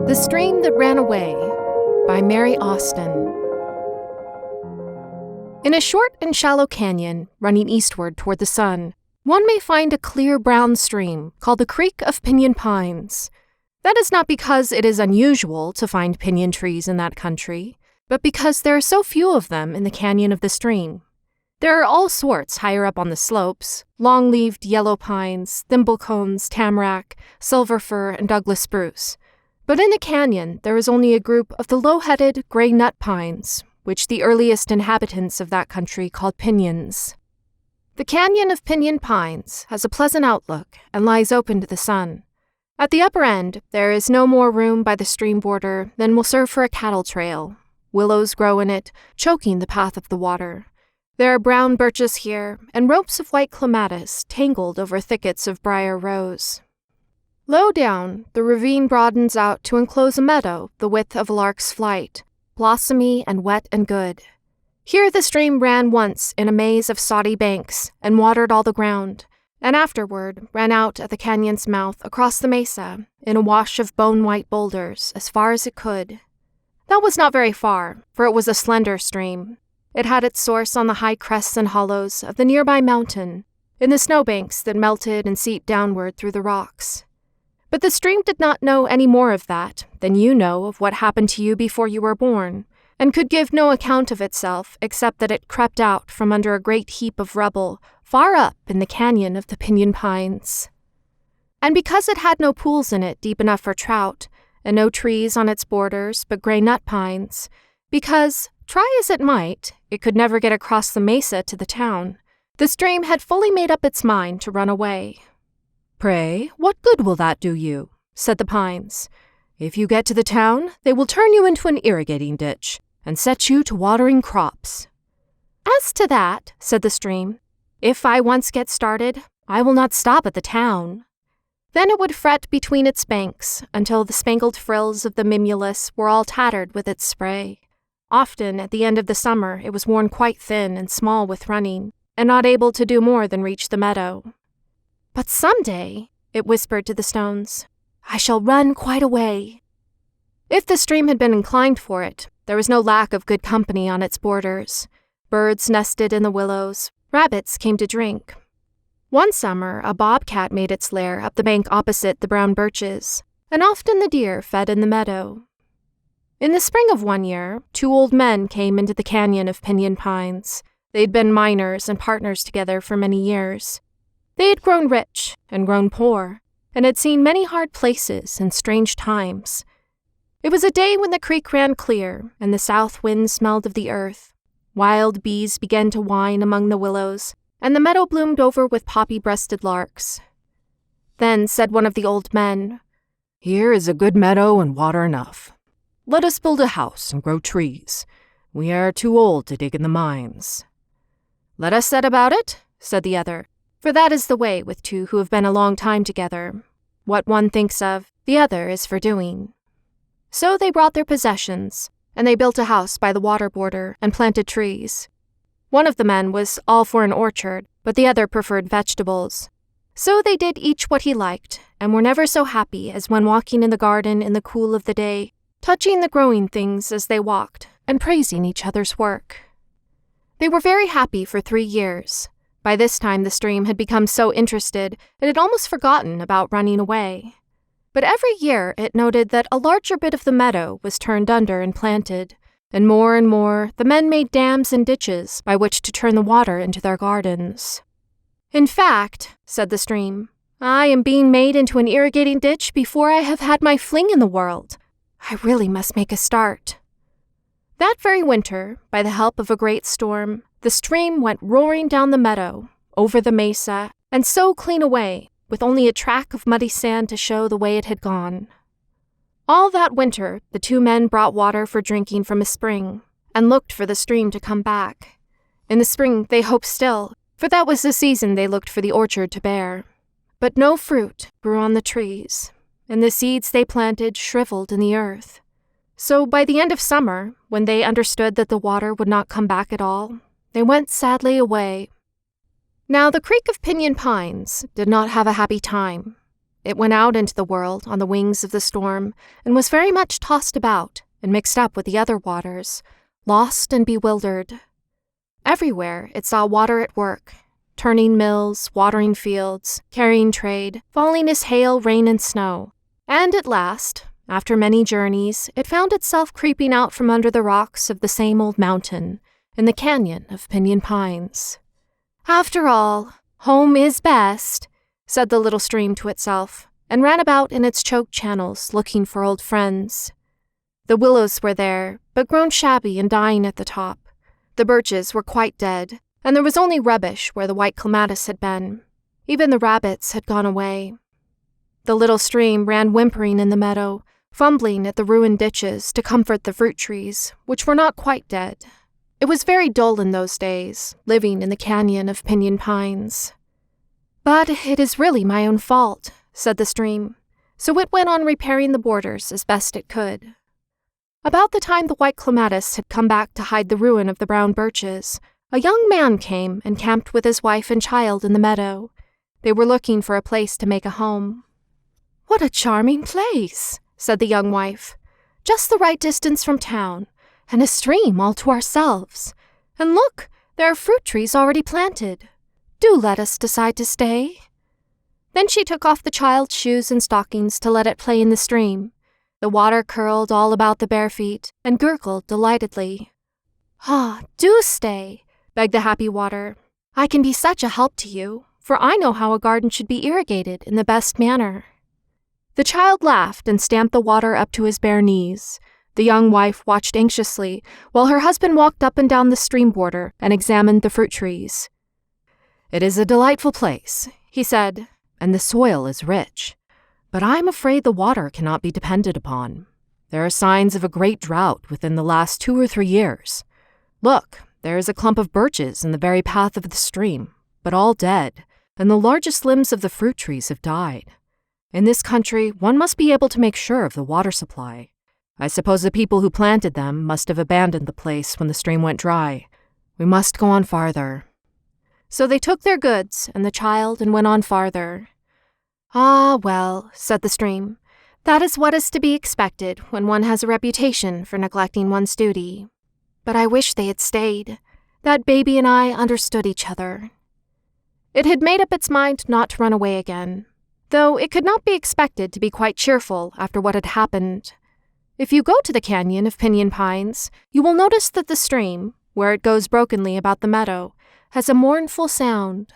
The Stream That Ran Away by Mary Austin. In a short and shallow canyon running eastward toward the sun, one may find a clear brown stream called the Creek of Pinyon Pines. That is not because it is unusual to find pinyon trees in that country, but because there are so few of them in the canyon of the stream. There are all sorts higher up on the slopes: long-leaved yellow pines, thimblecones, tamarack, silver fir, and Douglas spruce. But in the canyon, there is only a group of the low-headed gray nut pines, which the earliest inhabitants of that country called pinyons. The Canyon of Pinyon Pines has a pleasant outlook and lies open to the sun. At the upper end, there is no more room by the stream border than will serve for a cattle trail. Willows grow in it, choking the path of the water. There are brown birches here, and ropes of white clematis tangled over thickets of briar rose. Low down, the ravine broadens out to enclose a meadow the width of a lark's flight, blossomy and wet and good. Here the stream ran once in a maze of soddy banks and watered all the ground, and afterward ran out at the canyon's mouth across the mesa in a wash of bone-white boulders as far as it could. That was not very far, for it was a slender stream. It had its source on the high crests and hollows of the nearby mountain, in the snowbanks that melted and seeped downward through the rocks. But the stream did not know any more of that than you know of what happened to you before you were born, and could give no account of itself except that it crept out from under a great heap of rubble far up in the canyon of the Pinyon Pines. And because it had no pools in it deep enough for trout, and no trees on its borders but gray nut pines, because, try as it might, it could never get across the mesa to the town, the stream had fully made up its mind to run away. "Pray, what good will that do you?" said the pines. "If you get to the town, they will turn you into an irrigating ditch and set you to watering crops." "As to that," said the stream, "if I once get started, I will not stop at the town." Then it would fret between its banks until the spangled frills of the mimulus were all tattered with its spray. Often, at the end of the summer, it was worn quite thin and small with running, and not able to do more than reach the meadow. "But someday," it whispered to the stones, "I shall run quite a way." If the stream had been inclined for it, there was no lack of good company on its borders. Birds nested in the willows, rabbits came to drink. One summer, a bobcat made its lair up the bank opposite the brown birches, and often the deer fed in the meadow. In the spring of one year, 2 old men came into the canyon of Pinyon Pines. They'd been miners and partners together for many years. They had grown rich and grown poor, and had seen many hard places and strange times. It was a day when the creek ran clear, and the south wind smelled of the earth. Wild bees began to whine among the willows, and the meadow bloomed over with poppy-breasted larks. Then said one of the old men, "Here is a good meadow and water enough. Let us build a house and grow trees. We are too old to dig in the mines." "Let us set about it," said the other, for that is the way with two who have been a long time together. What one thinks of, the other is for doing. So they brought their possessions, and they built a house by the water border and planted trees. One of the men was all for an orchard, but the other preferred vegetables. So they did each what he liked, and were never so happy as when walking in the garden in the cool of the day, touching the growing things as they walked, and praising each other's work. They were very happy for 3 years. By this time the stream had become so interested it had almost forgotten about running away. But every year it noted that a larger bit of the meadow was turned under and planted, and more the men made dams and ditches by which to turn the water into their gardens. "In fact," said the stream, "I am being made into an irrigating ditch before I have had my fling in the world. I really must make a start." That very winter, by the help of a great storm, the stream went roaring down the meadow, over the mesa, and so clean away, with only a track of muddy sand to show the way it had gone. All that winter, the 2 men brought water for drinking from a spring, and looked for the stream to come back. In the spring they hoped still, for that was the season they looked for the orchard to bear. But no fruit grew on the trees, and the seeds they planted shriveled in the earth. So by the end of summer, when they understood that the water would not come back at all, they went sadly away. Now the Creek of Pinyon Pines did not have a happy time. It went out into the world on the wings of the storm and was very much tossed about and mixed up with the other waters, lost and bewildered. Everywhere it saw water at work, turning mills, watering fields, carrying trade, falling as hail, rain, and snow. And at last, after many journeys, it found itself creeping out from under the rocks of the same old mountain in the canyon of Pinyon Pines. "After all, home is best," said the little stream to itself, and ran about in its choked channels looking for old friends. The willows were there, but grown shabby and dying at the top. The birches were quite dead, and there was only rubbish where the white clematis had been. Even the rabbits had gone away. The little stream ran whimpering in the meadow, fumbling at the ruined ditches to comfort the fruit trees, which were not quite dead. It was very dull in those days, living in the canyon of Pinyon Pines. "But it is really my own fault," said the stream, so it went on repairing the borders as best it could. About the time the white clematis had come back to hide the ruin of the brown birches, a young man came and camped with his wife and child in the meadow. They were looking for a place to make a home. "What a charming place," said the young wife. "Just the right distance from town, and a stream all to ourselves. And look, there are fruit trees already planted. Do let us decide to stay." Then she took off the child's shoes and stockings to let it play in the stream. The water curled all about the bare feet and gurgled delightedly. "Ah, do stay," begged the happy water. "I can be such a help to you, for I know how a garden should be irrigated in the best manner." The child laughed and stamped the water up to his bare knees. The young wife watched anxiously while her husband walked up and down the stream border and examined the fruit trees. "It is a delightful place," he said, "and the soil is rich. But I am afraid the water cannot be depended upon. There are signs of a great drought within the last 2 or 3 years. Look, there is a clump of birches in the very path of the stream, but all dead, and the largest limbs of the fruit trees have died. In this country, one must be able to make sure of the water supply. I suppose the people who planted them must have abandoned the place when the stream went dry. We must go on farther." So they took their goods and the child and went on farther. "Ah, well," said the stream, "that is what is to be expected when one has a reputation for neglecting one's duty. But I wish they had stayed. That baby and I understood each other." It had made up its mind not to run away again, though it could not be expected to be quite cheerful after what had happened. If you go to the canyon of Pinyon Pines, you will notice that the stream, where it goes brokenly about the meadow, has a mournful sound.